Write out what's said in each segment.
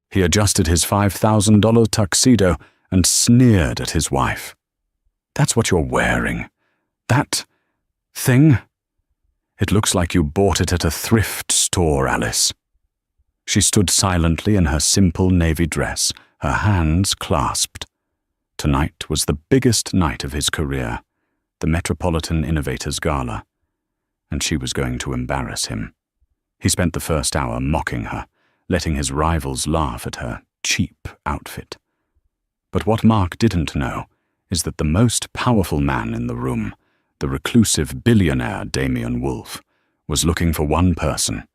He adjusted his $5,000 tuxedo and sneered at his wife. "That's what you're wearing. That thing? It looks like you bought it at a thrift store, Alice." She stood silently in her simple navy dress, her hands clasped. Tonight was the biggest night of his career, the Metropolitan Innovators Gala, and she was going to embarrass him. He spent the first hour mocking her, letting his rivals laugh at her cheap outfit. But what Mark didn't know is that the most powerful man in the room, the reclusive billionaire Damian Wolf, was looking for one person,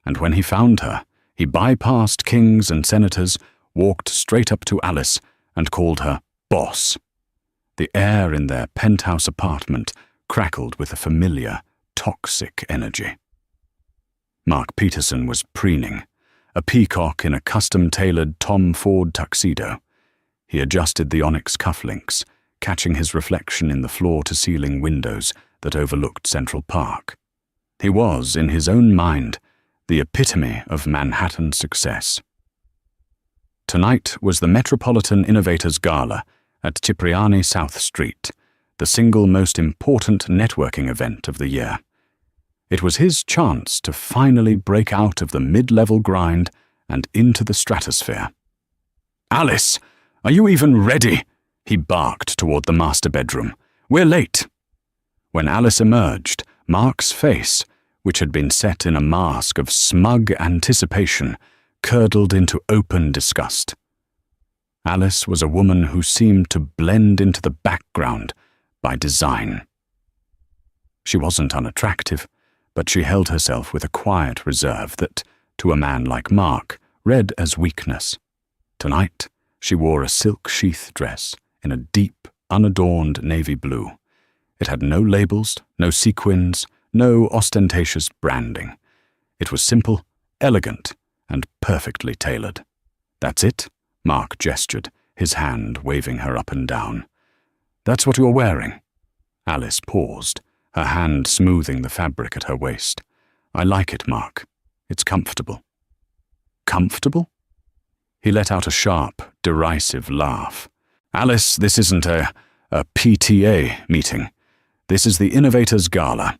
and when he found her, he bypassed kings and senators, walked straight up to Alice, and called her boss. The air in their penthouse apartment crackled with a familiar, toxic energy. Mark Peterson was preening, a peacock in a custom-tailored Tom Ford tuxedo. He adjusted the onyx cufflinks, catching his reflection in the floor-to-ceiling windows that overlooked Central Park. He was, in his own mind, the epitome of Manhattan success. Tonight was the Metropolitan Innovators Gala at Cipriani South Street, the single most important networking event of the year. It was his chance to finally break out of the mid-level grind and into the stratosphere. "Alice, are you even ready?" he barked toward the master bedroom. "We're late." When Alice emerged, Mark's face, which had been set in a mask of smug anticipation, curdled into open disgust. Alice was a woman who seemed to blend into the background by design. She wasn't unattractive, but she held herself with a quiet reserve that, to a man like Mark, read as weakness. Tonight, she wore a silk sheath dress in a deep, unadorned navy blue. It had no labels, no sequins, no ostentatious branding. It was simple, elegant, and perfectly tailored. "That's it?" Mark gestured, his hand waving her up and down. "That's what you're wearing?" Alice paused, her hand smoothing the fabric at her waist. "I like it, Mark. It's comfortable." "Comfortable?" He let out a sharp, derisive laugh. "Alice, this isn't a PTA meeting. This is the Innovators Gala.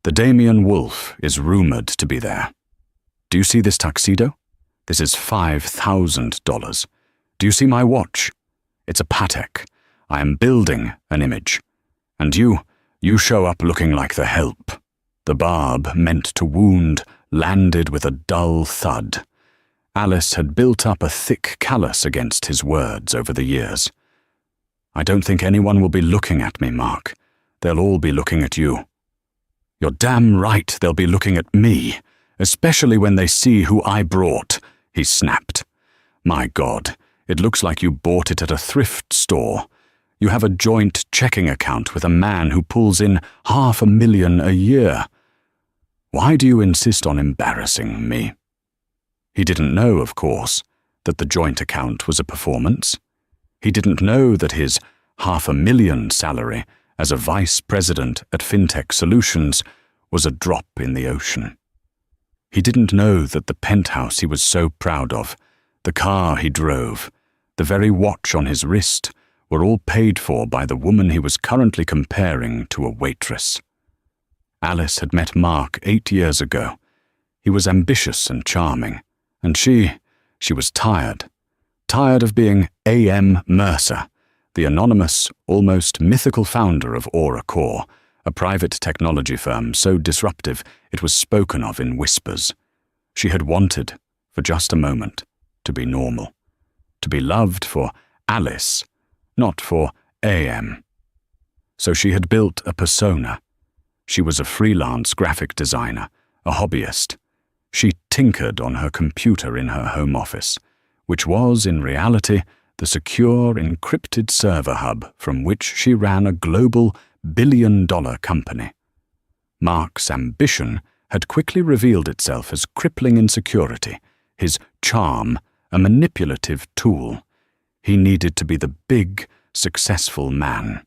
The Damian Wolf is rumored to be there. Do you see this tuxedo? This is $5,000. Do you see my watch? It's a Patek. I am building an image. And you show up looking like the help." The barb, meant to wound, landed with a dull thud. Alice had built up a thick callus against his words over the years. "I don't think anyone will be looking at me, Mark. They'll all be looking at you." "You're damn right they'll be looking at me, especially when they see who I brought," he snapped. "My God, it looks like you bought it at a thrift store. You have a joint checking account with a man who pulls in $500,000 a year. Why do you insist on embarrassing me?" He didn't know, of course, that the joint account was a performance. He didn't know that his $500,000 salary as a vice president at FinTech Solutions was a drop in the ocean. He didn't know that the penthouse he was so proud of, the car he drove, the very watch on his wrist, were all paid for by the woman he was currently comparing to a waitress. Alice had met Mark 8 years ago. He was ambitious and charming, and she was tired of being A.M. Mercer, the anonymous, almost mythical founder of Aura Core, a private technology firm so disruptive it was spoken of in whispers. She had wanted, for just a moment, to be normal, to be loved for Alice, not for A.M. So she had built a persona. She was a freelance graphic designer, a hobbyist. She tinkered on her computer in her home office, which was, in reality, the secure, encrypted server hub from which she ran a global billion-dollar company. Mark's ambition had quickly revealed itself as crippling insecurity, his charm a manipulative tool. He needed to be the big, successful man.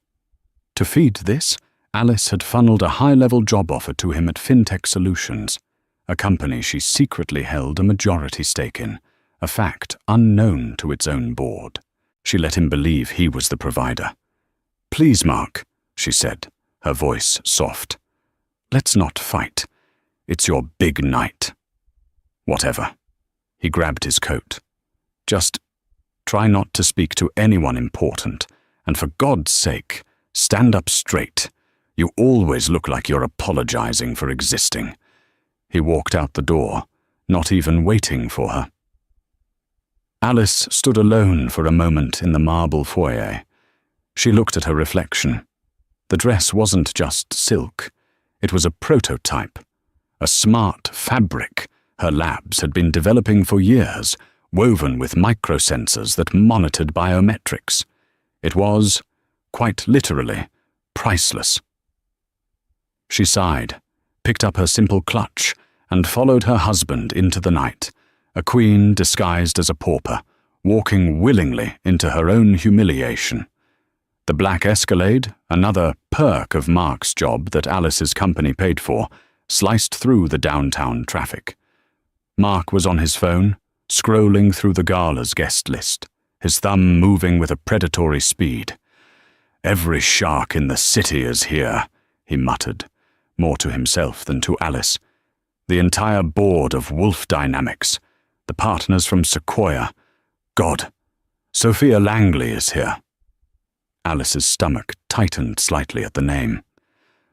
To feed this, Alice had funneled a high-level job offer to him at FinTech Solutions, a company she secretly held a majority stake in, a fact unknown to its own board. She let him believe he was the provider. "Please, Mark," she said, her voice soft. "Let's not fight. It's your big night." "Whatever." He grabbed his coat. "Just try not to speak to anyone important, and for God's sake, stand up straight. You always look like you're apologizing for existing." He walked out the door, not even waiting for her. Alice stood alone for a moment in the marble foyer. She looked at her reflection. The dress wasn't just silk. It was a prototype, a smart fabric her labs had been developing for years, woven with microsensors that monitored biometrics. It was, quite literally, priceless. She sighed, picked up her simple clutch, and followed her husband into the night, a queen disguised as a pauper, walking willingly into her own humiliation. The black Escalade, another perk of Mark's job that Alice's company paid for, sliced through the downtown traffic. Mark was on his phone, scrolling through the Gala's guest list, his thumb moving with a predatory speed. "Every shark in the city is here," he muttered, more to himself than to Alice. "The entire board of Wolf Dynamics, the partners from Sequoia. God, Sophia Langley is here." Alice's stomach tightened slightly at the name.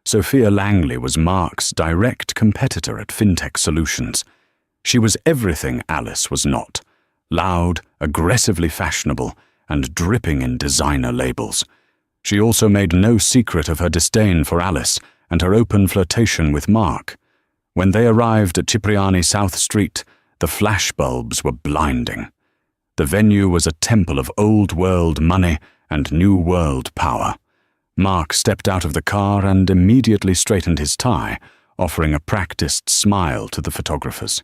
Sophia Langley was Mark's direct competitor at FinTech Solutions. She was everything Alice was not: loud, aggressively fashionable, and dripping in designer labels. She also made no secret of her disdain for Alice and her open flirtation with Mark. When they arrived at Cipriani South Street, the flashbulbs were blinding. The venue was a temple of old-world money and new-world power. Mark stepped out of the car and immediately straightened his tie, offering a practiced smile to the photographers.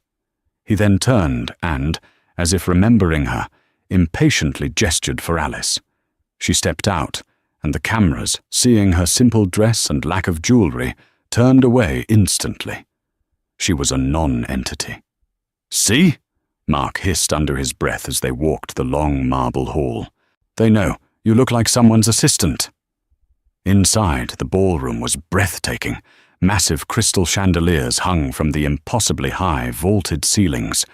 He then turned and, as if remembering her, impatiently gestured for Alice. She stepped out, and the cameras, seeing her simple dress and lack of jewelry, turned away instantly. She was a non-entity. "See?" Mark hissed under his breath as they walked the long marble hall. "They know. You look like someone's assistant." Inside, the ballroom was breathtaking. Massive crystal chandeliers hung from the impossibly high, vaulted ceilings.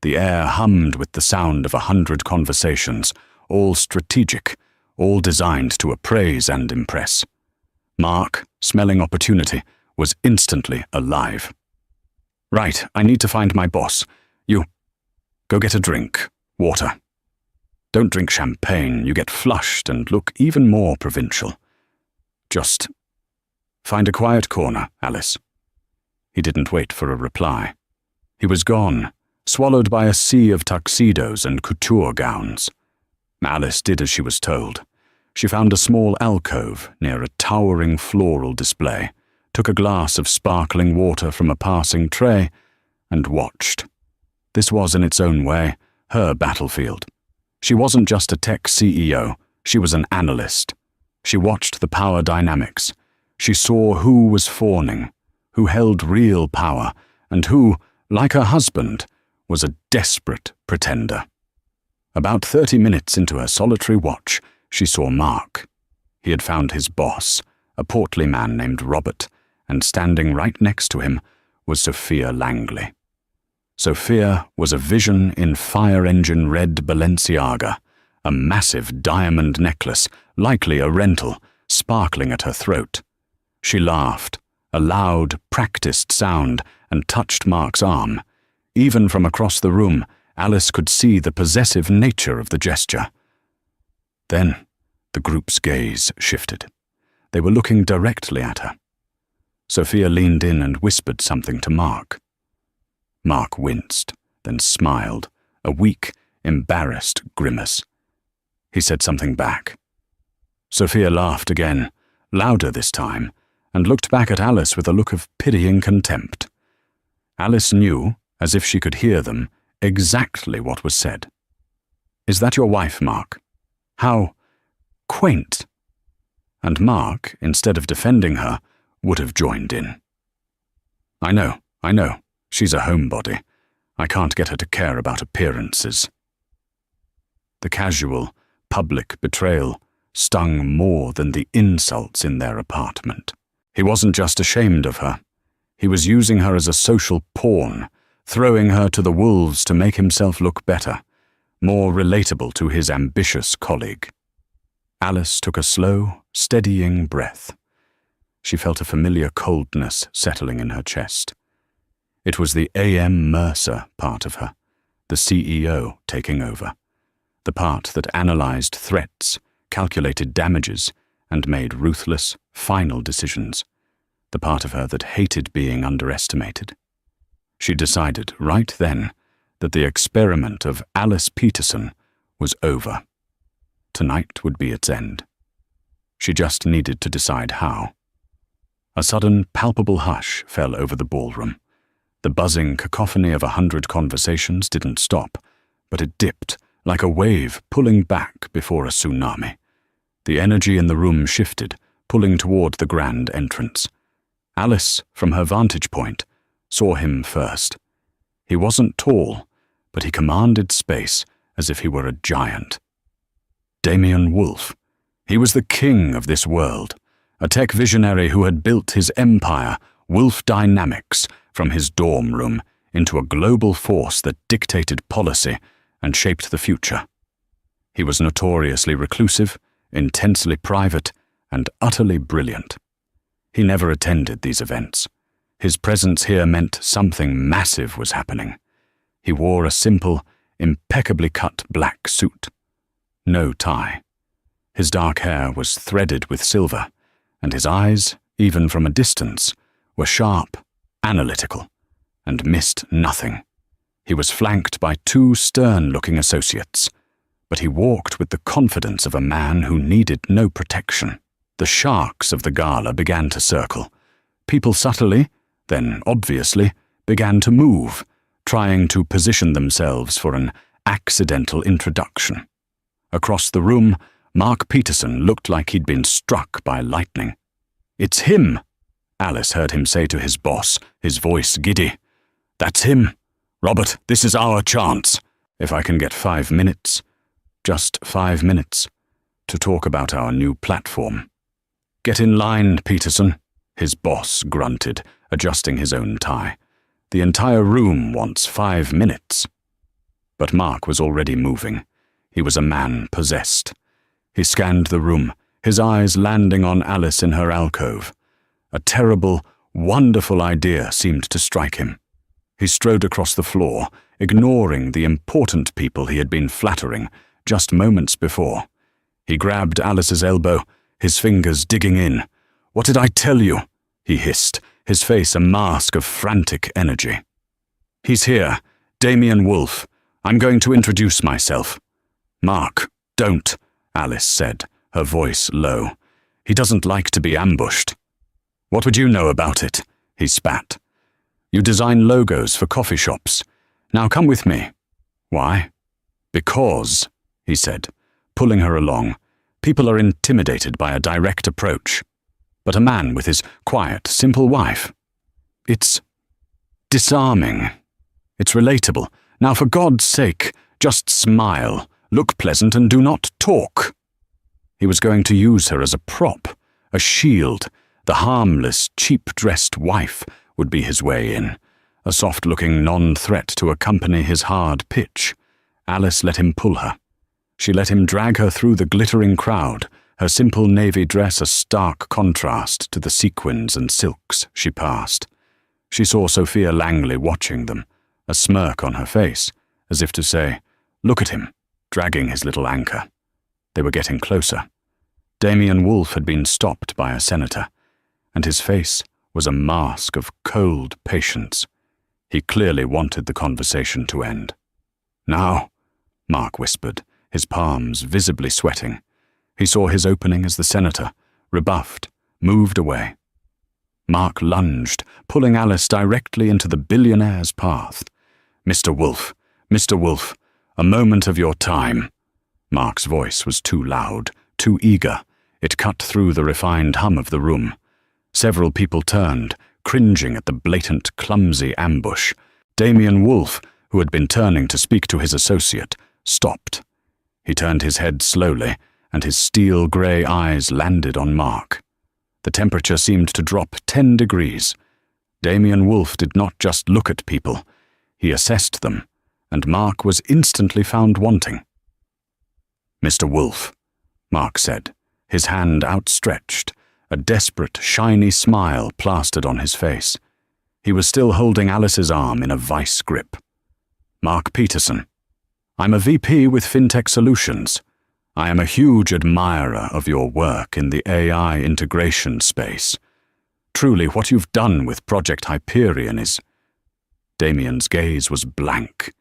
The air hummed with the sound of 100 conversations, all strategic, all designed to appraise and impress. Mark, smelling opportunity, was instantly alive. "Right, I need to find my boss. You, go get a drink. Water. Don't drink champagne, you get flushed and look even more provincial. Just find a quiet corner, Alice." He didn't wait for a reply. He was gone, swallowed by a sea of tuxedos and couture gowns. Alice did as she was told. She found a small alcove near a towering floral display, took a glass of sparkling water from a passing tray, and watched. This was, in its own way, her battlefield. She wasn't just a tech CEO, she was an analyst. She watched the power dynamics. She saw who was fawning, who held real power, and who, like her husband, was a desperate pretender. About 30 minutes into her solitary watch, she saw Mark. He had found his boss, a portly man named Robert, and standing right next to him was Sophia Langley. Sophia was a vision in fire-engine red Balenciaga, a massive diamond necklace, likely a rental, sparkling at her throat. She laughed, a loud, practiced sound, and touched Mark's arm. Even from across the room, Alice could see the possessive nature of the gesture. Then, the group's gaze shifted. They were looking directly at her. Sophia leaned in and whispered something to Mark. Mark winced, then smiled, a weak, embarrassed grimace. He said something back. Sophia laughed again, louder this time, and looked back at Alice with a look of pitying contempt. Alice knew, as if she could hear them, exactly what was said. "Is that your wife, Mark? How quaint." And Mark, instead of defending her, would have joined in. I know. She's a homebody. I can't get her to care about appearances." The casual, public betrayal stung more than the insults in their apartment. He wasn't just ashamed of her. He was using her as a social pawn, throwing her to the wolves to make himself look better, more relatable to his ambitious colleague. Alice took a slow, steadying breath. She felt a familiar coldness settling in her chest. It was the A.M. Mercer part of her, the CEO taking over, the part that analyzed threats, calculated damages, and made ruthless, final decisions, the part of her that hated being underestimated. She decided right then that the experiment of Alice Peterson was over. Tonight would be its end. She just needed to decide how. A sudden, palpable hush fell over the ballroom. The buzzing cacophony of 100 conversations didn't stop, but it dipped like a wave pulling back before a tsunami. The energy in the room shifted, pulling toward the grand entrance. Alice, from her vantage point, saw him first. He wasn't tall, but he commanded space as if he were a giant. Damien Wolfe. He was the king of this world, a tech visionary who had built his empire, Wolfe Dynamics, from his dorm room into a global force that dictated policy and shaped the future. He was notoriously reclusive, intensely private, and utterly brilliant. He never attended these events. His presence here meant something massive was happening. He wore a simple, impeccably cut black suit. No tie. His dark hair was threaded with silver, and his eyes, even from a distance, were sharp, analytical, and missed nothing. He was flanked by 2 stern-looking associates, but he walked with the confidence of a man who needed no protection. The sharks of the gala began to circle. People subtly, then obviously, began to move, trying to position themselves for an accidental introduction. Across the room, Mark Peterson looked like he'd been struck by lightning. "It's him," Alice heard him say to his boss, his voice giddy. "That's him. Robert, this is our chance. If I can get 5 minutes, just 5 minutes, to talk about our new platform." "Get in line, Peterson," his boss grunted, adjusting his own tie. "The entire room wants 5 minutes." But Mark was already moving. He was a man possessed. He scanned the room, his eyes landing on Alice in her alcove. A terrible, wonderful idea seemed to strike him. He strode across the floor, ignoring the important people he had been flattering just moments before. He grabbed Alice's elbow, his fingers digging in. "What did I tell you?" he hissed, his face a mask of frantic energy. "He's here, Damien Wolfe. I'm going to introduce myself." "Mark, don't," Alice said, her voice low. "He doesn't like to be ambushed." "What would you know about it?" he spat. "You design logos for coffee shops. Now come with me." "Why?" "Because," he said, pulling her along, "people are intimidated by a direct approach. But a man with his quiet, simple wife, it's disarming. It's relatable. Now for God's sake, just smile, look pleasant, and do not talk." He was going to use her as a prop, a shield. The harmless, cheap-dressed wife would be his way in, a soft-looking non-threat to accompany his hard pitch. Alice let him pull her. She let him drag her through the glittering crowd, her simple navy dress a stark contrast to the sequins and silks she passed. She saw Sophia Langley watching them, a smirk on her face, as if to say, "Look at him, dragging his little anchor." They were getting closer. Damien Wolfe had been stopped by a senator, and his face was a mask of cold patience. He clearly wanted the conversation to end. "Now," Mark whispered, his palms visibly sweating. He saw his opening as the senator, rebuffed, moved away. Mark lunged, pulling Alice directly into the billionaire's path. "Mr. Wolfe, Mr. Wolfe, a moment of your time." Mark's voice was too loud, too eager. It cut through the refined hum of the room. Several people turned, cringing at the blatant, clumsy ambush. Damien Wolfe, who had been turning to speak to his associate, stopped. He turned his head slowly, and his steel-grey eyes landed on Mark. The temperature seemed to drop 10 degrees. Damien Wolfe did not just look at people. He assessed them, and Mark was instantly found wanting. "Mr. Wolfe," Mark said, his hand outstretched, a desperate, shiny smile plastered on his face. He was still holding Alice's arm in a vice grip. "Mark Peterson. I'm a VP with FinTech Solutions. I am a huge admirer of your work in the AI integration space. Truly, what you've done with Project Hyperion is—" Damien's gaze was blank.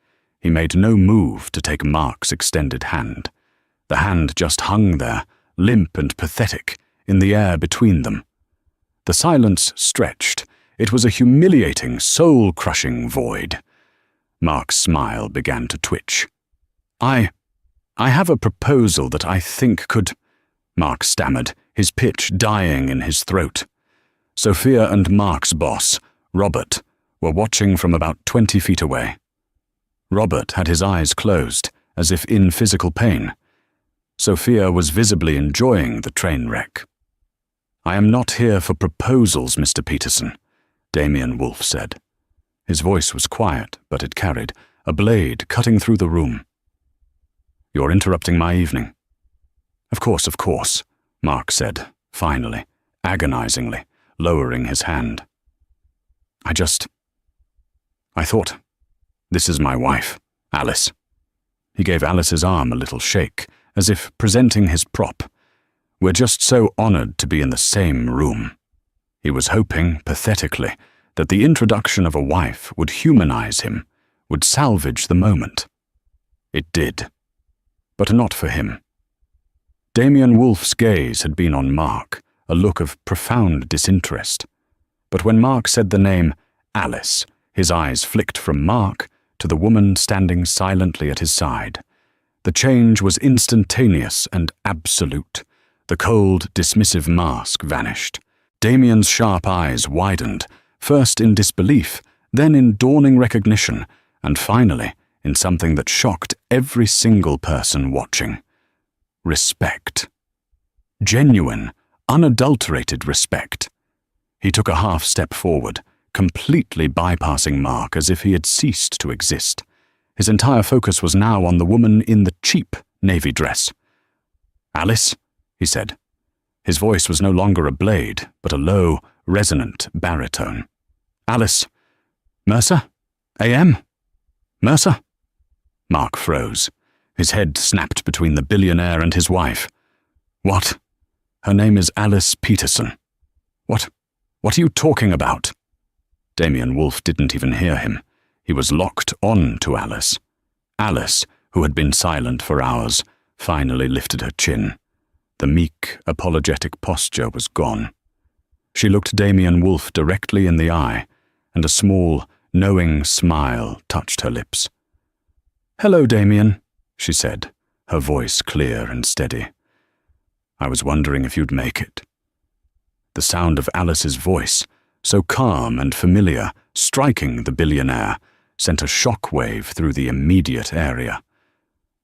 He made no move to take Mark's extended hand. The hand just hung there, limp and pathetic, in the air between them. The silence stretched. It was a humiliating, soul-crushing void. Mark's smile began to twitch. I have a proposal that I think could—" Mark stammered, his pitch dying in his throat. Sophia and Mark's boss, Robert, were watching from about 20 feet away. Robert had his eyes closed, as if in physical pain. Sophia was visibly enjoying the train wreck. "I am not here for proposals, Mr. Peterson," Damien Wolfe said. His voice was quiet, but it carried, a blade cutting through the room. "You're interrupting my evening." Of course," Mark said, finally, agonizingly, lowering his hand. I thought, this is my wife, Alice." He gave Alice's arm a little shake, as if presenting his prop. "We're just so honored to be in the same room." He was hoping, pathetically, that the introduction of a wife would humanize him, would salvage the moment. It did. But not for him. Damien Wolfe's gaze had been on Mark, a look of profound disinterest. But when Mark said the name Alice, his eyes flicked from Mark to the woman standing silently at his side. The change was instantaneous and absolute. The cold, dismissive mask vanished. Damien's sharp eyes widened, first in disbelief, then in dawning recognition, and finally in something that shocked every single person watching. Respect. Genuine, unadulterated respect. He took a half step forward, completely bypassing Mark as if he had ceased to exist. His entire focus was now on the woman in the cheap navy dress. "Alice," he said. His voice was no longer a blade, but a low, resonant baritone. "Alice. Mercer? AM? Mercer?" Mark froze. His head snapped between the billionaire and his wife. "What? Her name is Alice Peterson. What are you talking about?" Damien Wolfe didn't even hear him. He was locked on to Alice. Alice, who had been silent for hours, finally lifted her chin. The meek, apologetic posture was gone. She looked Damien Wolfe directly in the eye, and a small, knowing smile touched her lips. "Hello, Damien," she said, her voice clear and steady. "I was wondering if you'd make it." The sound of Alice's voice, so calm and familiar, striking the billionaire, sent a shock wave through the immediate area.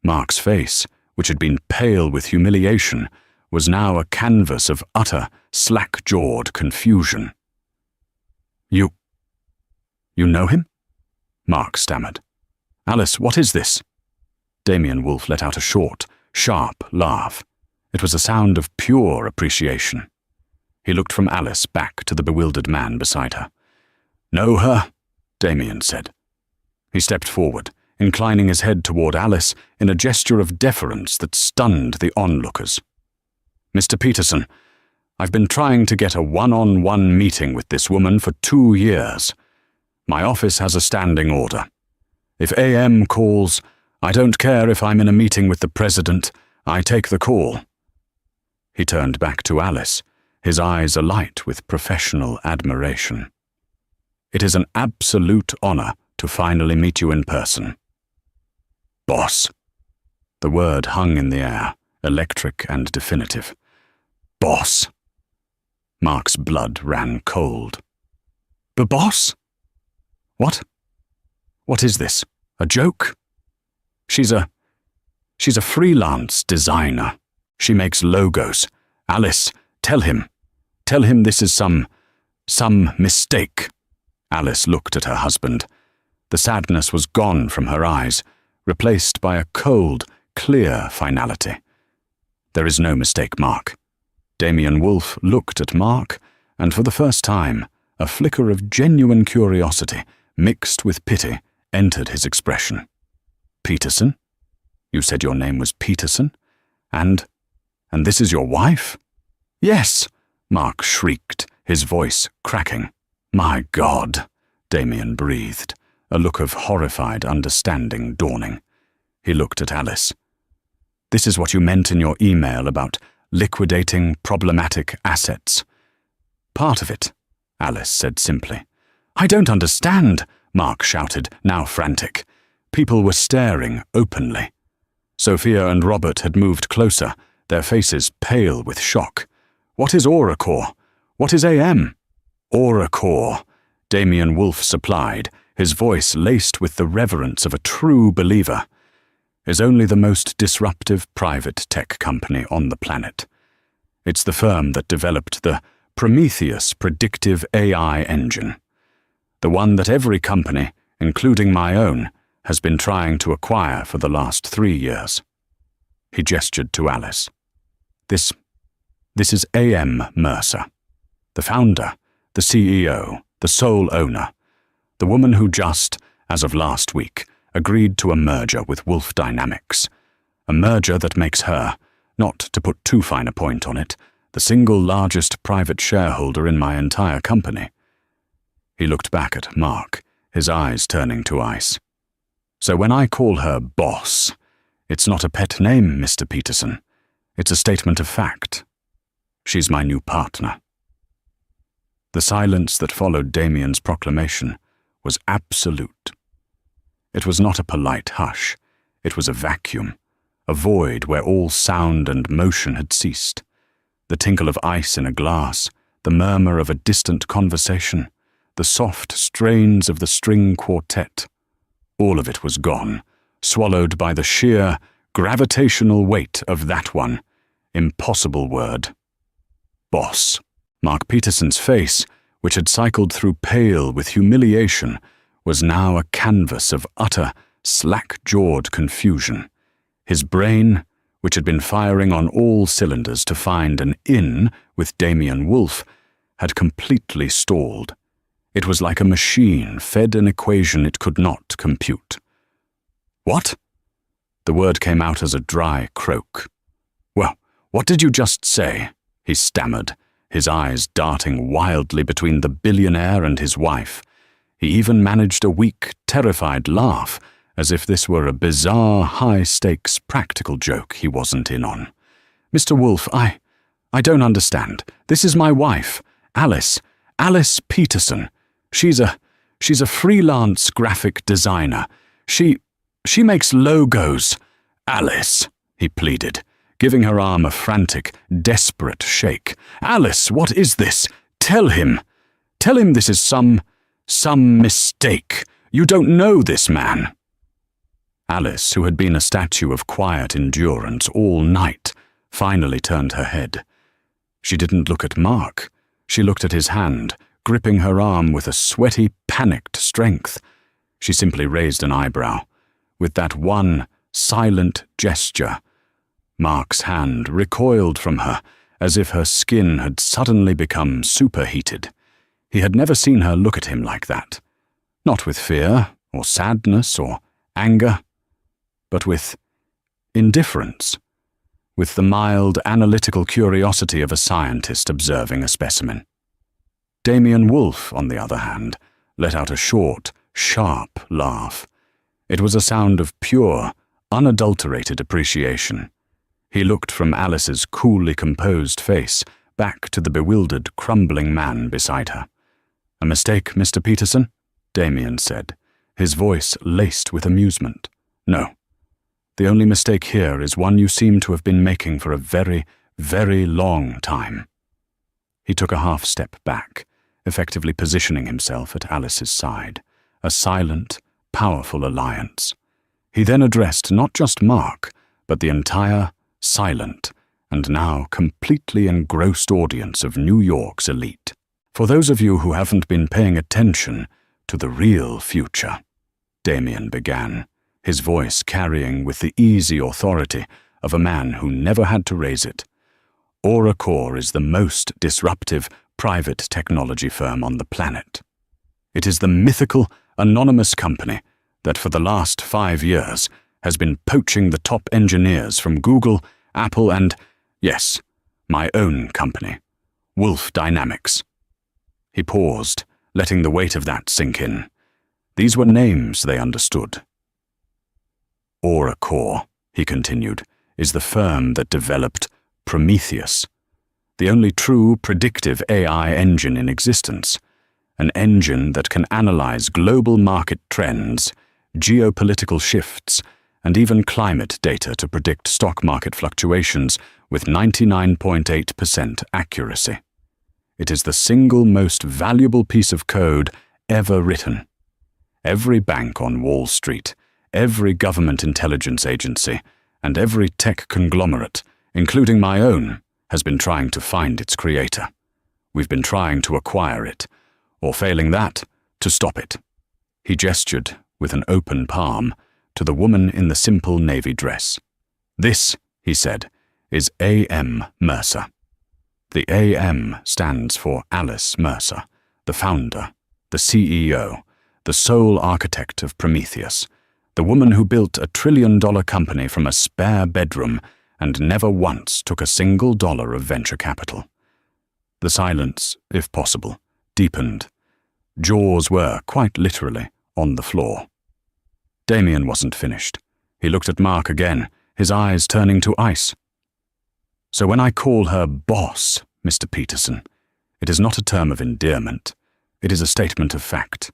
Mark's face, which had been pale with humiliation, was now a canvas of utter, slack-jawed confusion. You know him?" Mark stammered. "Alice, what is this?" Damien Wolfe let out a short, sharp laugh. It was a sound of pure appreciation. He looked from Alice back to the bewildered man beside her. "Know her?" Damien said. He stepped forward, inclining his head toward Alice in a gesture of deference that stunned the onlookers. "Mr. Peterson, I've been trying to get a one-on-one meeting with this woman for 2 years. My office has a standing order. If AM calls, I don't care if I'm in a meeting with the president, I take the call." He turned back to Alice, his eyes alight with professional admiration. "It is an absolute honor to finally meet you in person." "Boss." The word hung in the air, electric and definitive. "Boss." Mark's blood ran cold. "Boss? What is this? A joke? She's a She's a freelance designer. She makes logos. Alice, tell him. Tell him this is some mistake." Alice looked at her husband. The sadness was gone from her eyes, replaced by a cold, clear finality. "There is no mistake, Mark." Damien Wolfe looked at Mark, and for the first time, a flicker of genuine curiosity, mixed with pity, entered his expression. "Peterson? You said your name was Peterson? And this is your wife?" "Yes," Mark shrieked, his voice cracking. "My God," Damien breathed, a look of horrified understanding dawning. He looked at Alice. "This is what you meant in your email about liquidating problematic assets." "Part of it," Alice said simply. "I don't understand," Mark shouted, now frantic. People were staring openly. Sophia and Robert had moved closer, their faces pale with shock. "What is Auracore? What is AM?" "Auracore," Damien Wolfe supplied, his voice laced with the reverence of a true believer, "is only the most disruptive private tech company on the planet. It's the firm that developed the Prometheus predictive AI engine, the one that every company, including my own, has been trying to acquire for the last 3 years. He gestured to Alice. This is A.M. Mercer, the founder, the CEO, the sole owner, the woman who just, as of last week, agreed to a merger with Wolf Dynamics, a merger that makes her, not to put too fine a point on it, the single largest private shareholder in my entire company. He looked back at Mark, his eyes turning to ice. So when I call her boss, it's not a pet name, Mr. Peterson. It's a statement of fact. She's my new partner. The silence that followed Damien's proclamation was absolute. It was not a polite hush. It was a vacuum, a void where all sound and motion had ceased. The tinkle of ice in a glass, the murmur of a distant conversation, the soft strains of the string quartet. All of it was gone, swallowed by the sheer, gravitational weight of that one, impossible word. Boss. Mark Peterson's face, which had cycled through pale with humiliation, was now a canvas of utter, slack-jawed confusion. His brain, which had been firing on all cylinders to find an in with Damien Wolfe, had completely stalled. It was like a machine fed an equation it could not compute. "What?" The word came out as a dry croak. "Well, what did you just say?" he stammered, his eyes darting wildly between the billionaire and his wife. He even managed a weak, terrified laugh, as if this were a bizarre, high-stakes practical joke he wasn't in on. "Mr. Wolfe, I don't understand. This is my wife, Alice Peterson. She's a freelance graphic designer. She makes logos." "Alice," he pleaded, giving her arm a frantic, desperate shake. "Alice, what is this? Tell him. Tell him this is some mistake. You don't know this man." Alice, who had been a statue of quiet endurance all night, finally turned her head. She didn't look at Mark. She looked at his hand, gripping her arm with a sweaty, panicked strength. She simply raised an eyebrow. With that one silent gesture, Mark's hand recoiled from her as if her skin had suddenly become superheated. He had never seen her look at him like that. Not with fear, or sadness, or anger, but with indifference, with the mild, analytical curiosity of a scientist observing a specimen. Damien Wolfe, on the other hand, let out a short, sharp laugh. It was a sound of pure, unadulterated appreciation. He looked from Alice's coolly composed face back to the bewildered, crumbling man beside her. "A mistake, Mr. Peterson?" Damien said, his voice laced with amusement. "No. The only mistake here is one you seem to have been making for a very, very long time." He took a half step back, effectively positioning himself at Alice's side, a silent, powerful alliance. He then addressed not just Mark, but the entire, silent, and now completely engrossed audience of New York's elite. For those of you who haven't been paying attention to the real future, Damien began, his voice carrying with the easy authority of a man who never had to raise it. Oracle is the most disruptive private technology firm on the planet. It is the mythical, anonymous company that for the last 5 years has been poaching the top engineers from Google, Apple, and, yes, my own company, Wolf Dynamics. He paused, letting the weight of that sink in. These were names they understood. Oracle, he continued, is the firm that developed Prometheus, the only true predictive AI engine in existence, an engine that can analyze global market trends, geopolitical shifts, and even climate data to predict stock market fluctuations with 99.8% accuracy. It is the single most valuable piece of code ever written. Every bank on Wall Street, every government intelligence agency, and every tech conglomerate, including my own, has been trying to find its creator. We've been trying to acquire it, or failing that, to stop it. He gestured, with an open palm, to the woman in the simple navy dress. This, he said, is A.M. Mercer. The A.M. stands for Alice Mercer, the founder, the CEO, the sole architect of Prometheus, the woman who built a $1 trillion company from a spare bedroom and never once took a single dollar of venture capital. The silence, if possible, deepened. Jaws were, quite literally, on the floor. Damien wasn't finished. He looked at Mark again, his eyes turning to ice. So when I call her boss, Mr. Peterson, it is not a term of endearment. It is a statement of fact.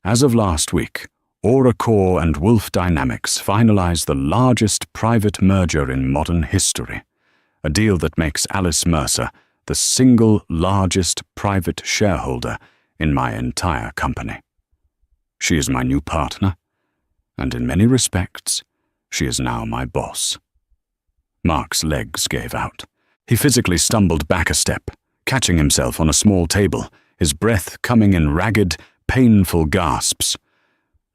As of last week, Oracle and Wolf Dynamics finalized the largest private merger in modern history, a deal that makes Alice Mercer the single largest private shareholder in my entire company. She is my new partner, and in many respects, she is now my boss. Mark's legs gave out. He physically stumbled back a step, catching himself on a small table, his breath coming in ragged, painful gasps.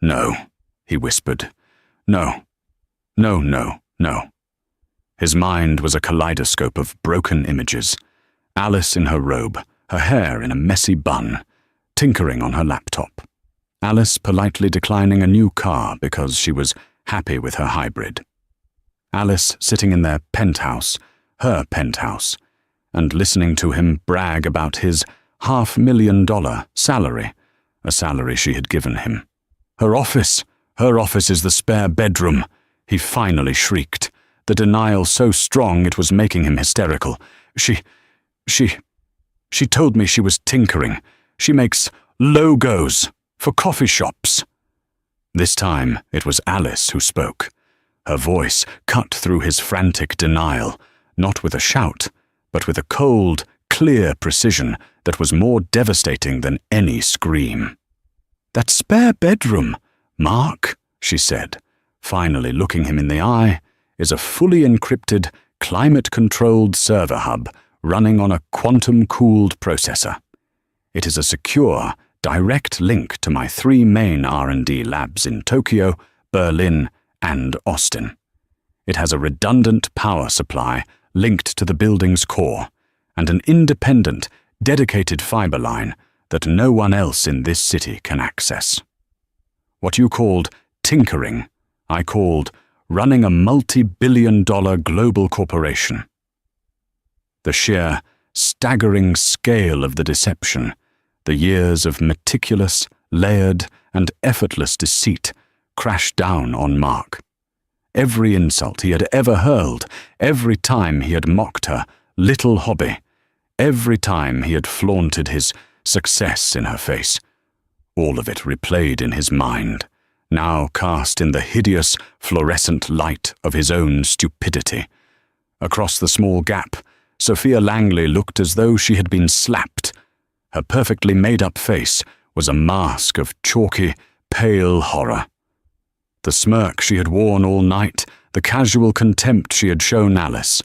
No, he whispered. No, no, no, no. His mind was a kaleidoscope of broken images. Alice in her robe, her hair in a messy bun, tinkering on her laptop. Alice politely declining a new car because she was happy with her hybrid. Alice sitting in their penthouse, her penthouse, and listening to him brag about his $500,000 salary, a salary she had given him. Her office is the spare bedroom, he finally shrieked, the denial so strong it was making him hysterical. She told me she was tinkering. She makes logos for coffee shops. This time it was Alice who spoke. Her voice cut through his frantic denial, not with a shout, but with a cold, clear precision that was more devastating than any scream. That spare bedroom, Mark, she said, finally looking him in the eye, is a fully encrypted, climate-controlled server hub running on a quantum-cooled processor. It is a secure, direct link to my 3 main R&D labs in Tokyo, Berlin, and Austin. It has a redundant power supply linked to the building's core, and an independent, dedicated fiber line that no one else in this city can access. What you called tinkering, I called running a multi-billion-dollar global corporation. The sheer, staggering scale of the deception, the years of meticulous, layered, and effortless deceit crashed down on Mark. Every insult he had ever hurled, every time he had mocked her little hobby, every time he had flaunted his success in her face, all of it replayed in his mind, now cast in the hideous, fluorescent light of his own stupidity. Across the small gap, Sophia Langley looked as though she had been slapped. Her perfectly made-up face was a mask of chalky, pale horror. The smirk she had worn all night, the casual contempt she had shown Alice,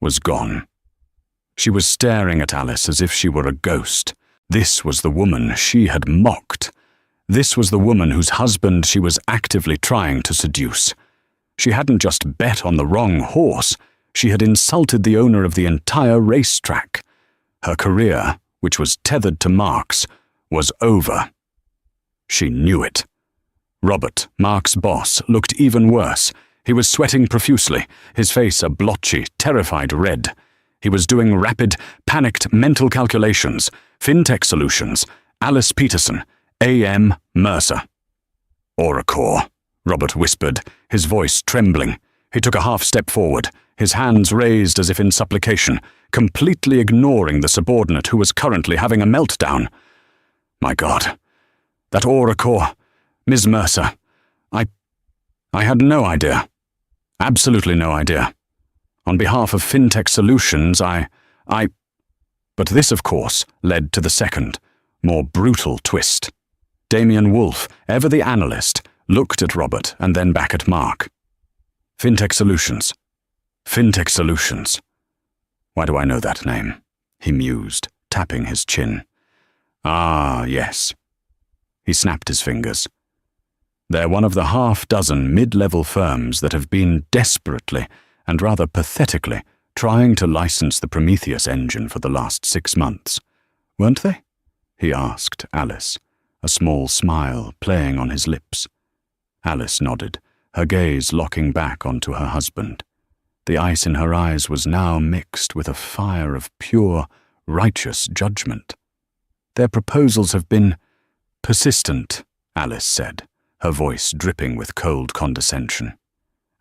was gone. She was staring at Alice as if she were a ghost. This was the woman she had mocked. This was the woman whose husband she was actively trying to seduce. She hadn't just bet on the wrong horse, she had insulted the owner of the entire racetrack. Her career, which was tethered to Mark's, was over. She knew it. Robert, Mark's boss, looked even worse. He was sweating profusely, his face a blotchy, terrified red. He was doing rapid, panicked mental calculations. FinTech Solutions, Alice Peterson, A.M. Mercer. Oracore, Robert whispered, his voice trembling. He took a half step forward, his hands raised as if in supplication, completely ignoring the subordinate who was currently having a meltdown. My God, that Oracore, Ms. Mercer, I had no idea. Absolutely no idea. On behalf of FinTech Solutions, But this, of course, led to the second, more brutal twist. Damien Wolfe, ever the analyst, looked at Robert and then back at Mark. FinTech Solutions. FinTech Solutions. Why do I know that name? He mused, tapping his chin. Ah, yes. He snapped his fingers. They're one of the half-dozen mid-level firms that have been desperately, and rather pathetically, trying to license the Prometheus engine for the last 6 months. Weren't they? He asked Alice, a small smile playing on his lips. Alice nodded, her gaze locking back onto her husband. The ice in her eyes was now mixed with a fire of pure, righteous judgment. Their proposals have been persistent, Alice said, her voice dripping with cold condescension,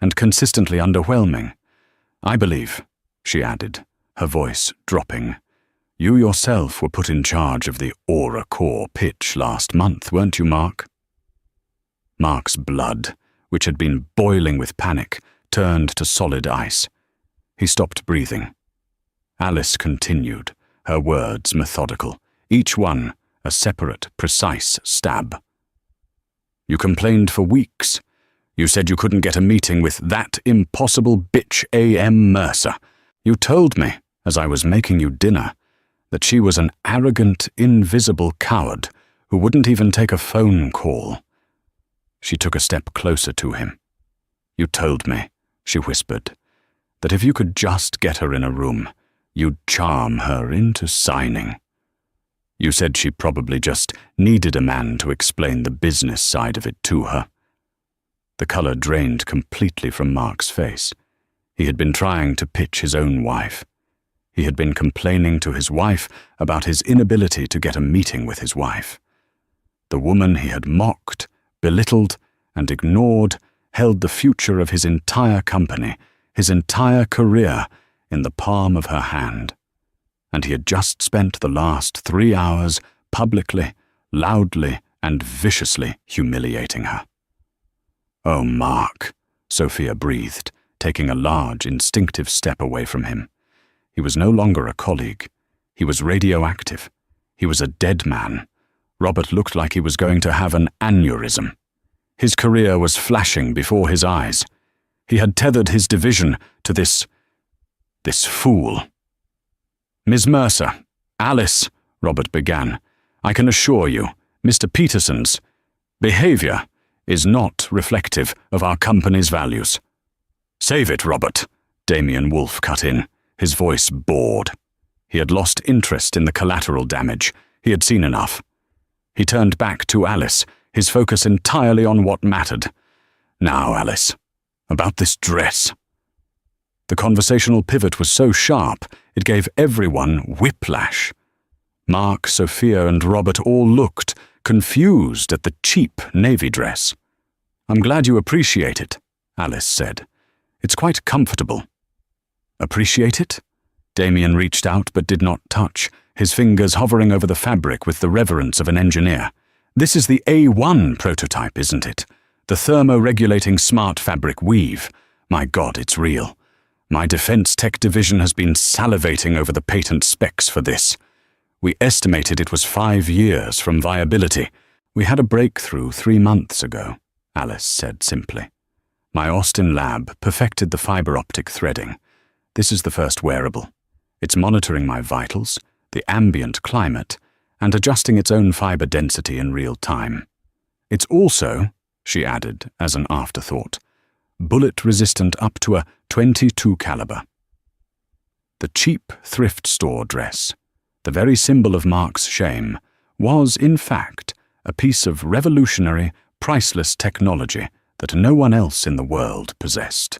and consistently underwhelming. I believe, she added, her voice dropping. You yourself were put in charge of the Aura Core pitch last month, weren't you, Mark? Mark's blood, which had been boiling with panic, turned to solid ice. He stopped breathing. Alice continued, her words methodical, each one a separate, precise stab. You complained for weeks. You said you couldn't get a meeting with that impossible bitch A.M. Mercer. You told me, as I was making you dinner, that she was an arrogant, invisible coward who wouldn't even take a phone call. She took a step closer to him. You told me, she whispered, that if you could just get her in a room, you'd charm her into signing. You said she probably just needed a man to explain the business side of it to her. The color drained completely from Mark's face. He had been trying to pitch his own wife. He had been complaining to his wife about his inability to get a meeting with his wife. The woman he had mocked, belittled, and ignored held the future of his entire company, his entire career, in the palm of her hand. And he had just spent the last 3 hours publicly, loudly, and viciously humiliating her. Oh, Mark, Sophia breathed, taking a large, instinctive step away from him. He was no longer a colleague. He was radioactive. He was a dead man. Robert looked like he was going to have an aneurysm. His career was flashing before his eyes. He had tethered his division to this fool. Ms. Mercer, Alice, Robert began, I can assure you, Mr. Peterson's behavior is not reflective of our company's values. Save it, Robert, Damien Wolfe cut in, his voice bored. He had lost interest in the collateral damage. He had seen enough. He turned back to Alice, his focus entirely on what mattered. Now, Alice, about this dress. The conversational pivot was so sharp, it gave everyone whiplash. Mark, Sophia, and Robert all looked, confused at the cheap navy dress. I'm glad you appreciate it, Alice said. It's quite comfortable. Appreciate it? Damien reached out but did not touch, his fingers hovering over the fabric with the reverence of an engineer. This is the A1 prototype, isn't it? The thermo-regulating smart fabric weave. My God, it's real. My defense tech division has been salivating over the patent specs for this. We estimated it was 5 years from viability. We had a breakthrough 3 months ago, Alice said simply. My Austin lab perfected the fiber optic threading. This is the first wearable. It's monitoring my vitals, the ambient climate, and adjusting its own fiber density in real time. It's also, she added as an afterthought, bullet-resistant up to a .22 caliber. The cheap thrift store dress, the very symbol of Mark's shame, was, in fact, a piece of revolutionary, priceless technology that no one else in the world possessed.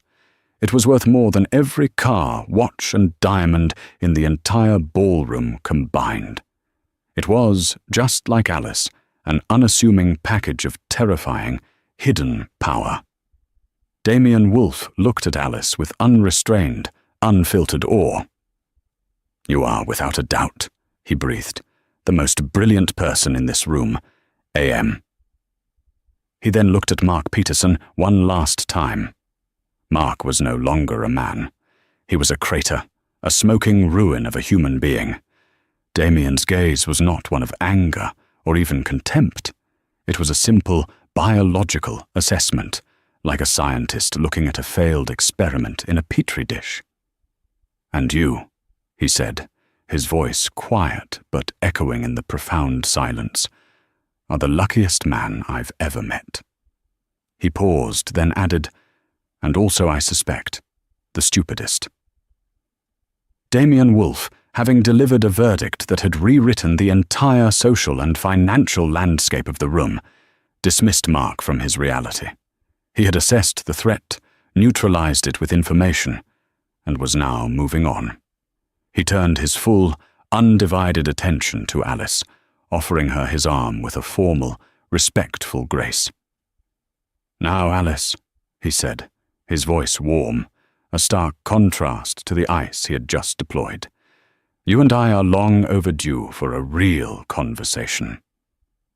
It was worth more than every car, watch, and diamond in the entire ballroom combined. It was, just like Alice, an unassuming package of terrifying, hidden power. Damien Wolfe looked at Alice with unrestrained, unfiltered awe. "You are, without a doubt," he breathed, "the most brilliant person in this room, AM." He then looked at Mark Peterson one last time. Mark was no longer a man. He was a crater, a smoking ruin of a human being. Damien's gaze was not one of anger or even contempt. It was a simple, biological assessment, like a scientist looking at a failed experiment in a petri dish. "And you," he said, his voice quiet but echoing in the profound silence, "are the luckiest man I've ever met." He paused, then added, "And also, I suspect, the stupidest." Damien Wolfe, having delivered a verdict that had rewritten the entire social and financial landscape of the room, dismissed Mark from his reality. He had assessed the threat, neutralized it with information, and was now moving on. He turned his full, undivided attention to Alice, offering her his arm with a formal, respectful grace. "Now, Alice," he said, his voice warm, a stark contrast to the ice he had just deployed. "You and I are long overdue for a real conversation.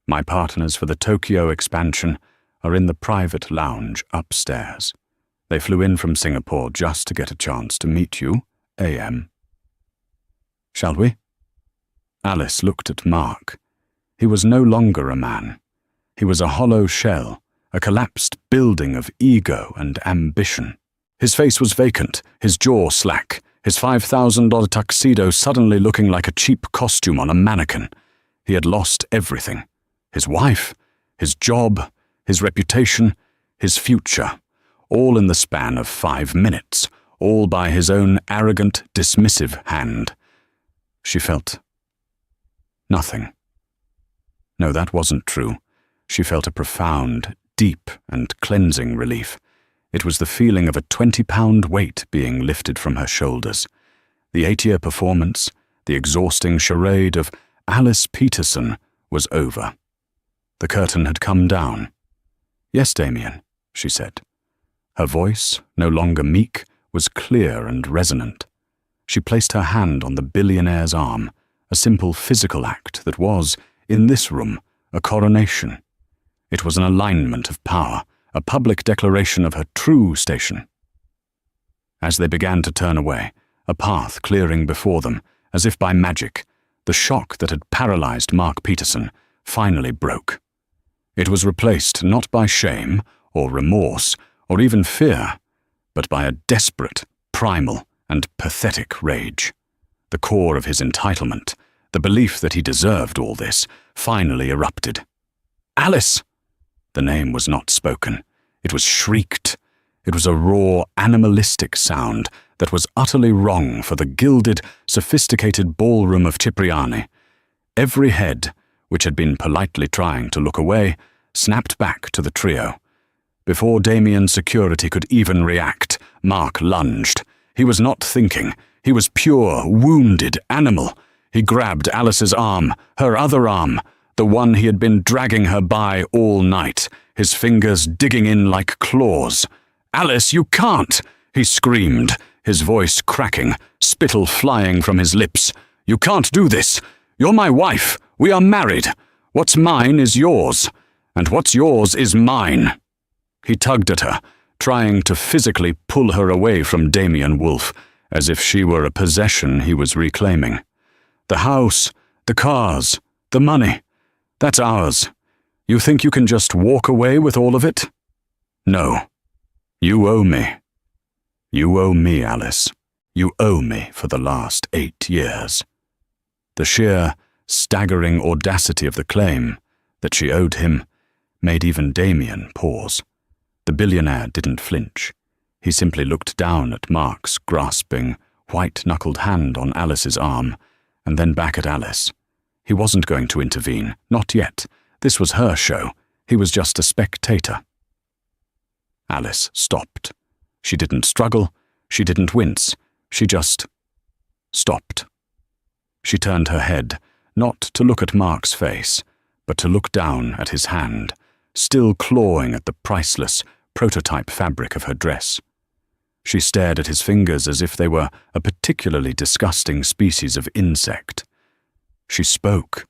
My partners for the Tokyo expansion are in the private lounge upstairs. They flew in from Singapore just to get a chance to meet you, AM. Shall we?" Alice looked at Mark. He was no longer a man. He was a hollow shell, a collapsed building of ego and ambition. His face was vacant, his jaw slack, his $5,000 tuxedo suddenly looking like a cheap costume on a mannequin. He had lost everything. His wife, his job, his reputation, his future, all in the span of 5 minutes, all by his own arrogant, dismissive hand. She felt nothing. No, that wasn't true. She felt a profound, deep and cleansing relief. It was the feeling of a 20-pound weight being lifted from her shoulders. The 8-year performance, the exhausting charade of Alice Peterson, was over. The curtain had come down. "Yes, Damien," she said. Her voice, no longer meek, was clear and resonant. She placed her hand on the billionaire's arm, a simple physical act that was, in this room, a coronation. It was an alignment of power, a public declaration of her true station. As they began to turn away, a path clearing before them, as if by magic, the shock that had paralyzed Mark Peterson finally broke. It was replaced not by shame or remorse or even fear, but by a desperate, primal, and pathetic rage. The core of his entitlement, the belief that he deserved all this, finally erupted. "Alice!" The name was not spoken. It was shrieked. It was a raw, animalistic sound that was utterly wrong for the gilded, sophisticated ballroom of Cipriani. Every head, which had been politely trying to look away, snapped back to the trio. Before Damien's security could even react, Mark lunged. He was not thinking. He was pure, wounded animal. He grabbed Alice's arm, her other arm, the one he had been dragging her by all night, his fingers digging in like claws. "Alice, you can't!" he screamed, his voice cracking, spittle flying from his lips. "You can't do this! You're my wife! We are married! What's mine is yours, and what's yours is mine!" He tugged at her, trying to physically pull her away from Damien Wolfe, as if she were a possession he was reclaiming. "The house, the cars, the money, that's ours. You think you can just walk away with all of it? No, You owe me. You owe me, Alice. You owe me for the last 8 years. The sheer, staggering audacity of the claim that she owed him made even Damien pause. The billionaire didn't flinch. He simply looked down at Mark's grasping, white-knuckled hand on Alice's arm, and then back at Alice. He wasn't going to intervene, not yet. This was her show. He was just a spectator. Alice stopped. She didn't struggle. She didn't wince. She just stopped. She turned her head, not to look at Mark's face, but to look down at his hand, still clawing at the priceless, prototype fabric of her dress. She stared at his fingers as if they were a particularly disgusting species of insect. She spoke.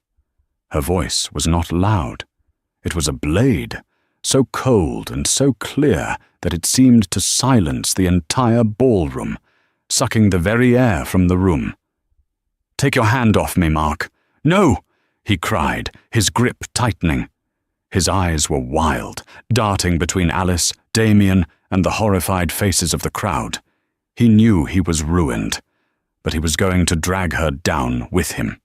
Her voice was not loud. It was a blade, so cold and so clear that it seemed to silence the entire ballroom, sucking the very air from the room. "Take your hand off me, Mark." "No!" he cried, his grip tightening. His eyes were wild, darting between Alice, Damien, and the horrified faces of the crowd. He knew he was ruined, but he was going to drag her down with him.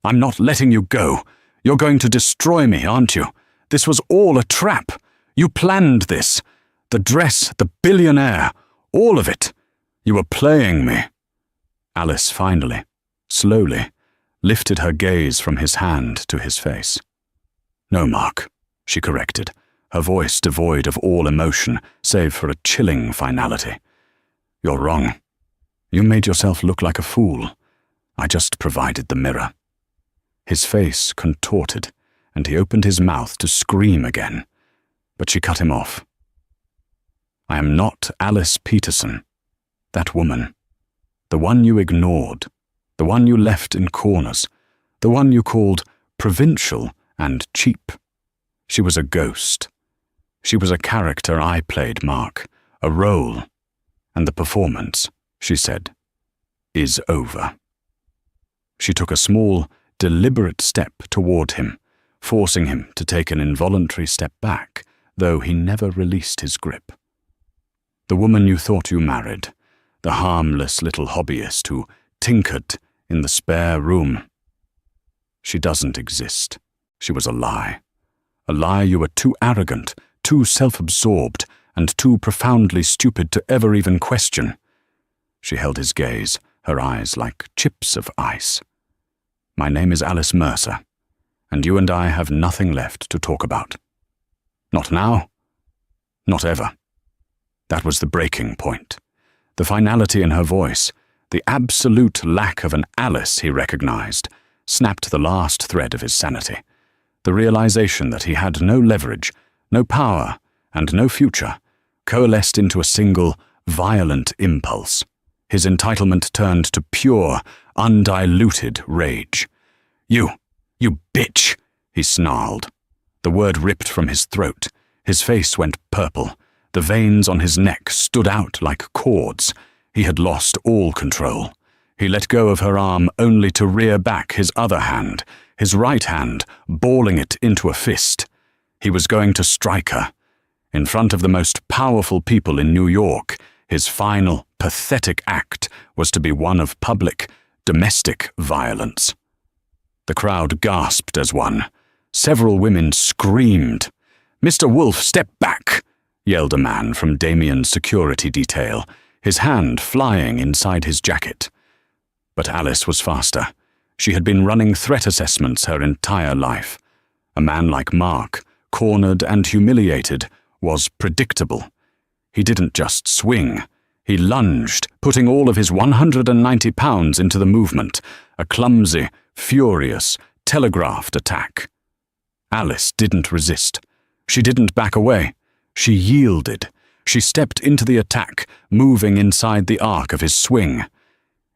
"I'm not letting you go. You're going to destroy me, aren't you? This was all a trap. You planned this. The dress, the billionaire, all of it. You were playing me." Alice finally, slowly, lifted her gaze from his hand to his face. "No, Mark," she corrected, her voice devoid of all emotion, save for a chilling finality. "You're wrong. You made yourself look like a fool. I just provided the mirror." His face contorted, and he opened his mouth to scream again, but she cut him off. "I am not Alice Peterson. That woman. The one you ignored. The one you left in corners. The one you called provincial and cheap. She was a ghost. She was a character I played, Mark. A role. And the performance," she said, "is over." She took a small, deliberate step toward him, forcing him to take an involuntary step back, though he never released his grip. "The woman you thought you married, the harmless little hobbyist who tinkered in the spare room. She doesn't exist. She was a lie. A lie you were too arrogant, too self-absorbed, and too profoundly stupid to ever even question." She held his gaze, her eyes like chips of ice. "My name is Alice Mercer, and you and I have nothing left to talk about. Not now. Not ever." That was the breaking point. The finality in her voice, the absolute lack of an Alice he recognized, snapped the last thread of his sanity. The realization that he had no leverage, no power, and no future coalesced into a single, violent impulse. His entitlement turned to pure, undiluted rage. You bitch," he snarled. The word ripped from his throat. His face went purple. The veins on his neck stood out like cords. He had lost all control. He let go of her arm only to rear back his other hand, his right hand, balling it into a fist. He was going to strike her. In front of the most powerful people in New York, his final, pathetic act was to be one of public, domestic violence. The crowd gasped as one. Several women screamed. "Mr. Wolf, step back!" yelled a man from Damien's security detail, his hand flying inside his jacket. But Alice was faster. She had been running threat assessments her entire life. A man like Mark, cornered and humiliated, was predictable. He didn't just swing. He lunged, putting all of his 190 pounds into the movement, a clumsy, furious, telegraphed attack. Alice didn't resist. She didn't back away. She yielded. She stepped into the attack, moving inside the arc of his swing.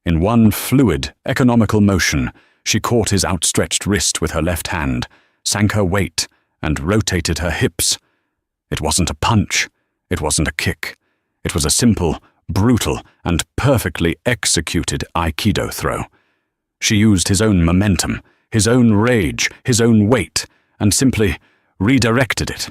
In one fluid, economical motion, she caught his outstretched wrist with her left hand, sank her weight, and rotated her hips. It wasn't a punch. It wasn't a kick. It was a simple, brutal, and perfectly executed Aikido throw. She used his own momentum, his own rage, his own weight, and simply redirected it.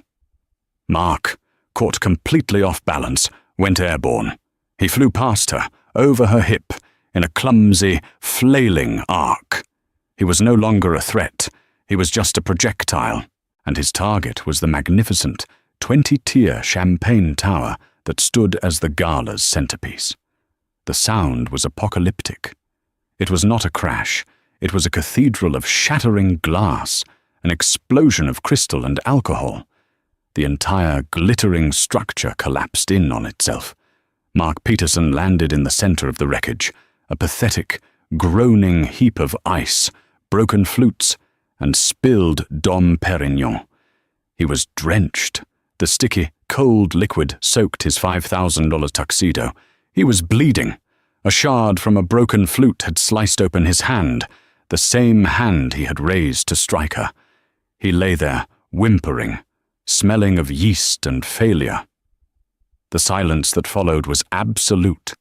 Mark, caught completely off balance, went airborne. He flew past her, over her hip, in a clumsy, flailing arc. He was no longer a threat. He was just a projectile, and his target was the magnificent 20-tier champagne tower that stood as the Gala's centerpiece. The sound was apocalyptic. It was not a crash. It was a cathedral of shattering glass, an explosion of crystal and alcohol. The entire glittering structure collapsed in on itself. Mark Peterson landed in the center of the wreckage, a pathetic, groaning heap of ice, broken flutes, and spilled Dom Perignon. He was drenched. The sticky, cold liquid soaked his $5,000 tuxedo. He was bleeding. A shard from a broken flute had sliced open his hand, the same hand he had raised to strike her. He lay there, whimpering, smelling of yeast and failure. The silence that followed was absolute.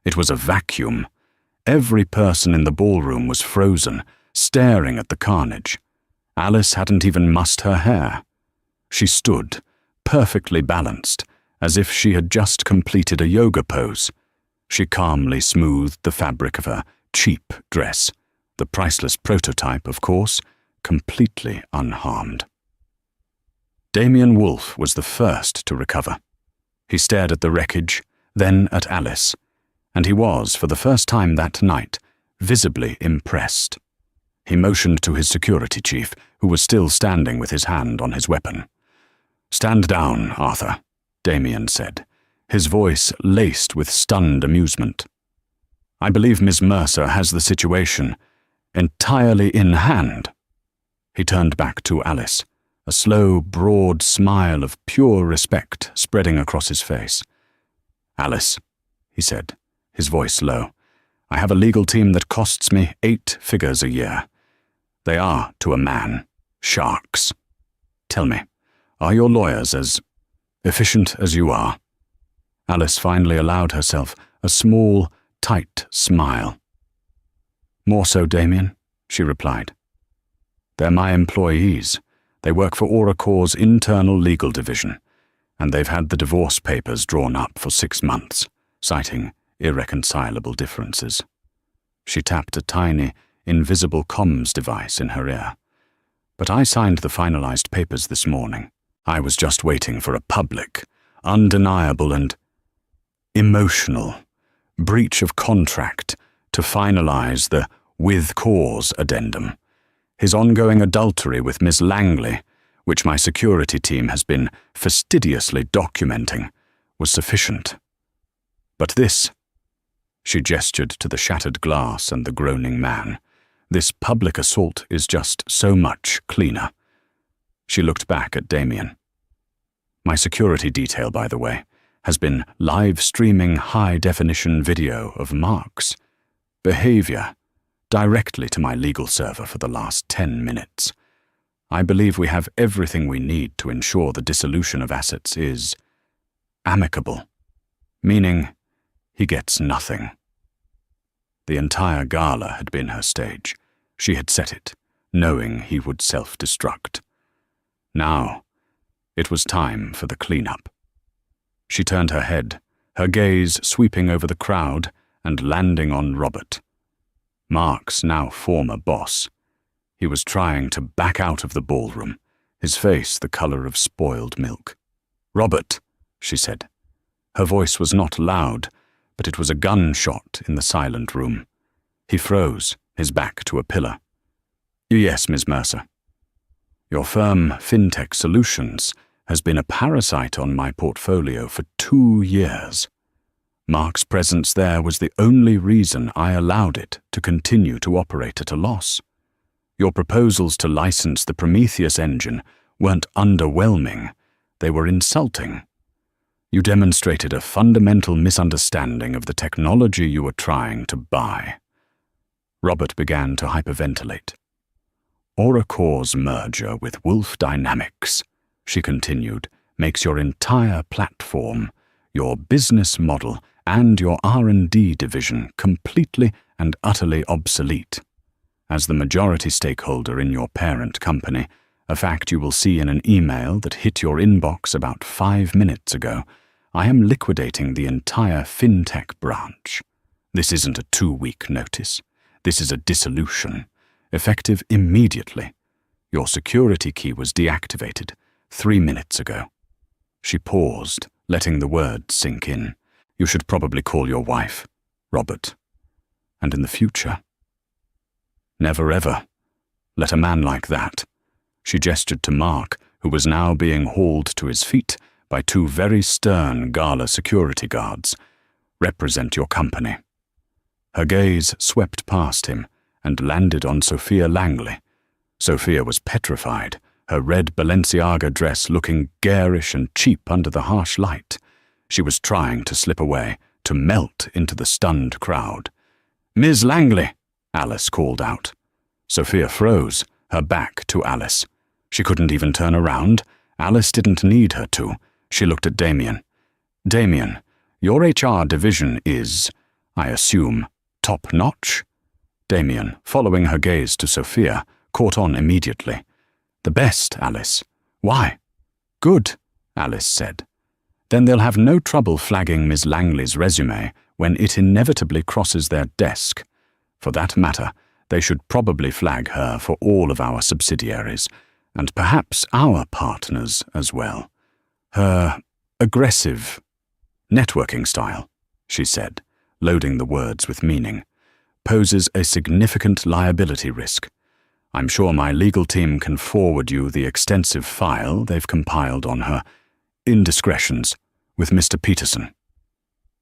It was a vacuum. Every person in the ballroom was frozen, staring at the carnage. Alice hadn't even mussed her hair. She stood, perfectly balanced, as if she had just completed a yoga pose. She calmly smoothed the fabric of her cheap dress, the priceless prototype, of course, completely unharmed. Damien Wolfe was the first to recover. He stared at the wreckage, then at Alice, and he was, for the first time that night, visibly impressed. He motioned to his security chief, who was still standing with his hand on his weapon. "Stand down, Arthur," Damien said, his voice laced with stunned amusement. "I believe Miss Mercer has the situation entirely in hand." He turned back to Alice, a slow, broad smile of pure respect spreading across his face. "Alice," he said, his voice low, "I have a legal team that costs me 8 figures a year. They are, to a man, sharks. Tell me, are your lawyers as efficient as you are?" Alice finally allowed herself a small, tight smile. "More so, Damien," she replied. "They're my employees. They work for Oracor's internal legal division, and they've had the divorce papers drawn up for 6 months, citing irreconcilable differences." She tapped a tiny, invisible comms device in her ear. "But I signed the finalized papers this morning. I was just waiting for a public, undeniable and emotional breach of contract to finalize the with cause addendum. His ongoing adultery with Miss Langley, which my security team has been fastidiously documenting, was sufficient. But this," she gestured to the shattered glass and the groaning man, "this public assault is just so much cleaner." She looked back at Damien. "My security detail, by the way, has been live-streaming high-definition video of Mark's behavior directly to my legal server for the last 10 minutes. I believe we have everything we need to ensure the dissolution of assets is amicable, meaning he gets nothing." The entire gala had been her stage. She had set it, knowing he would self-destruct. Now, it was time for the cleanup. She turned her head, her gaze sweeping over the crowd and landing on Robert, Mark's now former boss. He was trying to back out of the ballroom, his face the color of spoiled milk. "Robert," she said. Her voice was not loud, but it was a gunshot in the silent room. He froze, his back to a pillar. "Yes, Miss Mercer." "Your firm, FinTech Solutions, has been a parasite on my portfolio for 2 years. Mark's presence there was the only reason I allowed it to continue to operate at a loss. Your proposals to license the Prometheus engine weren't underwhelming, they were insulting. You demonstrated a fundamental misunderstanding of the technology you were trying to buy." Robert began to hyperventilate. "Oracor's merger with Wolf Dynamics," she continued, "makes your entire platform, your business model, and your R&D division completely and utterly obsolete. As the majority stakeholder in your parent company, a fact you will see in an email that hit your inbox about 5 minutes ago, I am liquidating the entire fintech branch. This isn't a 2-week notice. This is a dissolution, effective immediately. Your security key was deactivated 3 minutes ago." She paused, letting the words sink in. "You should probably call your wife, Robert. And in the future, never ever let a man like that," she gestured to Mark, who was now being hauled to his feet by 2 very stern Gala security guards, "represent your company." Her gaze swept past him and landed on Sophia Langley. Sophia was petrified, her red Balenciaga dress looking garish and cheap under the harsh light. She was trying to slip away, to melt into the stunned crowd. "Ms. Langley," Alice called out. Sophia froze, her back to Alice. She couldn't even turn around. Alice didn't need her to. She looked at Damien. "Damien, your HR division is, I assume, top-notch?" Damien, following her gaze to Sophia, caught on immediately. "The best, Alice. Why?" "Good," Alice said. "Then they'll have no trouble flagging Ms. Langley's resume when it inevitably crosses their desk. For that matter, they should probably flag her for all of our subsidiaries, and perhaps our partners as well. Her aggressive networking style," she said, loading the words with meaning, "poses a significant liability risk. I'm sure my legal team can forward you the extensive file they've compiled on her indiscretions with Mr. Peterson."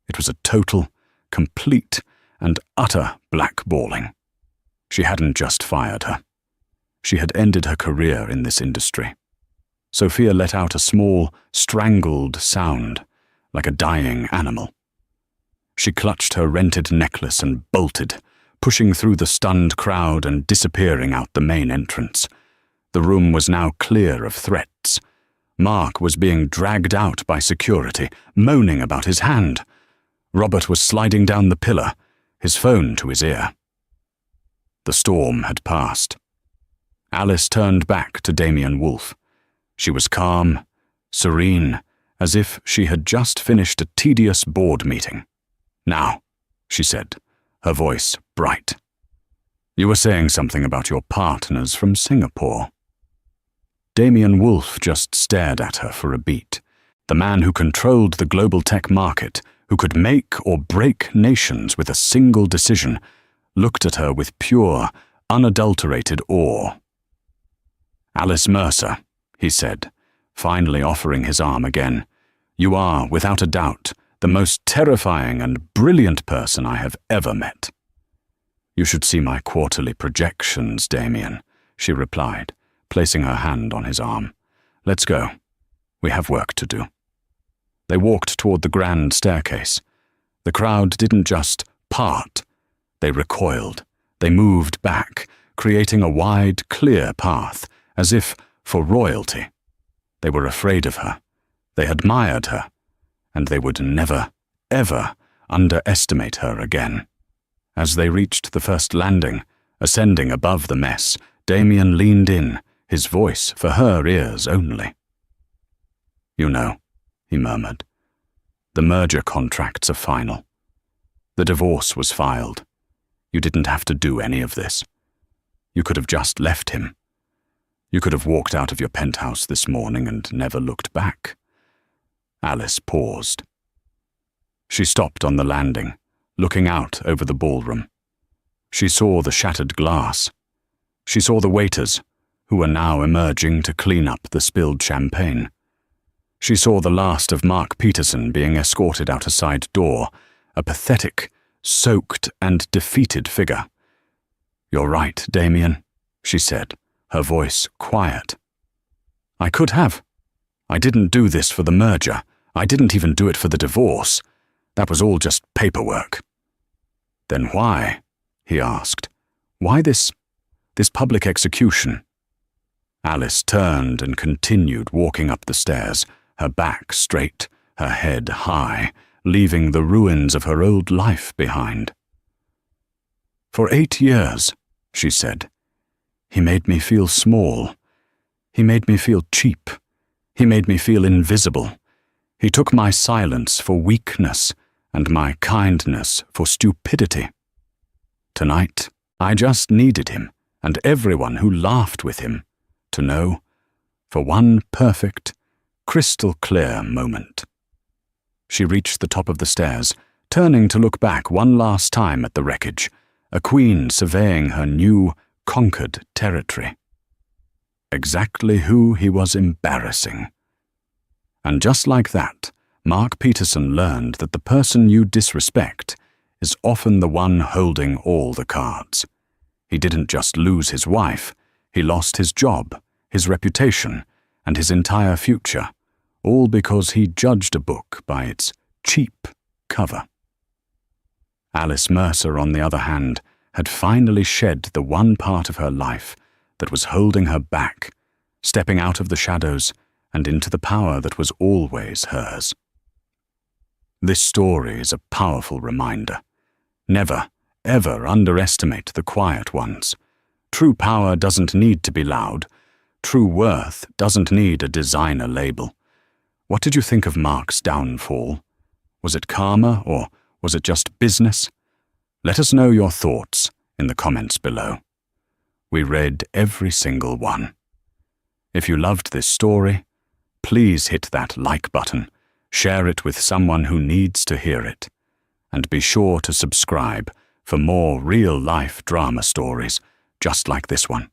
It was a total, complete, and utter blackballing. She hadn't just fired her. She had ended her career in this industry. Sophia let out a small, strangled sound, like a dying animal. She clutched her rented necklace and bolted, pushing through the stunned crowd and disappearing out the main entrance. The room was now clear of threats. Mark was being dragged out by security, moaning about his hand. Robert was sliding down the pillar, his phone to his ear. The storm had passed. Alice turned back to Damien Wolfe. She was calm, serene, as if she had just finished a tedious board meeting. "Now," she said, her voice bright. "You were saying something about your partners from Singapore." Damien Wolfe just stared at her for a beat. The man who controlled the global tech market, who could make or break nations with a single decision, looked at her with pure, unadulterated awe. "Alice Mercer," he said, finally offering his arm again. "You are, without a doubt, the most terrifying and brilliant person I have ever met." "You should see my quarterly projections, Damien," she replied, placing her hand on his arm. "Let's go. We have work to do." They walked toward the grand staircase. The crowd didn't just part. They recoiled. They moved back, creating a wide, clear path, as if for royalty. They were afraid of her. They admired her. And they would never, ever underestimate her again. As they reached the first landing, ascending above the mess, Damien leaned in, his voice for her ears only. "You know," he murmured, "the merger contracts are final. The divorce was filed. You didn't have to do any of this. You could have just left him. You could have walked out of your penthouse this morning and never looked back." Alice paused. She stopped on the landing, looking out over the ballroom. She saw the shattered glass. She saw the waiters, who were now emerging to clean up the spilled champagne. She saw the last of Mark Peterson being escorted out a side door, a pathetic, soaked and defeated figure. "You're right, Damien," she said, her voice quiet. "I could have. I didn't do this for the merger. I didn't even do it for the divorce. That was all just paperwork." "Then why?" he asked. "Why this public execution?" Alice turned and continued walking up the stairs, her back straight, her head high, leaving the ruins of her old life behind. "For 8 years," she said, "he made me feel small. He made me feel cheap. He made me feel invisible. He took my silence for weakness and my kindness for stupidity. Tonight, I just needed him, and everyone who laughed with him, to know, for one perfect, crystal-clear moment. She reached the top of the stairs, turning to look back one last time at the wreckage, a queen surveying her new, conquered territory. Exactly who he was embarrassing. And just like that, Mark Peterson learned that the person you disrespect is often the one holding all the cards. He didn't just lose his wife, he lost his job, his reputation, and his entire future, all because he judged a book by its cheap cover. Alice Mercer, on the other hand, had finally shed the one part of her life that was holding her back, stepping out of the shadows and into the power that was always hers. This story is a powerful reminder. Never, ever underestimate the quiet ones. True power doesn't need to be loud. True worth doesn't need a designer label. What did you think of Mark's downfall? Was it karma, or was it just business? Let us know your thoughts in the comments below. We read every single one. If you loved this story, please hit that like button, share it with someone who needs to hear it, and be sure to subscribe for more real-life drama stories just like this one.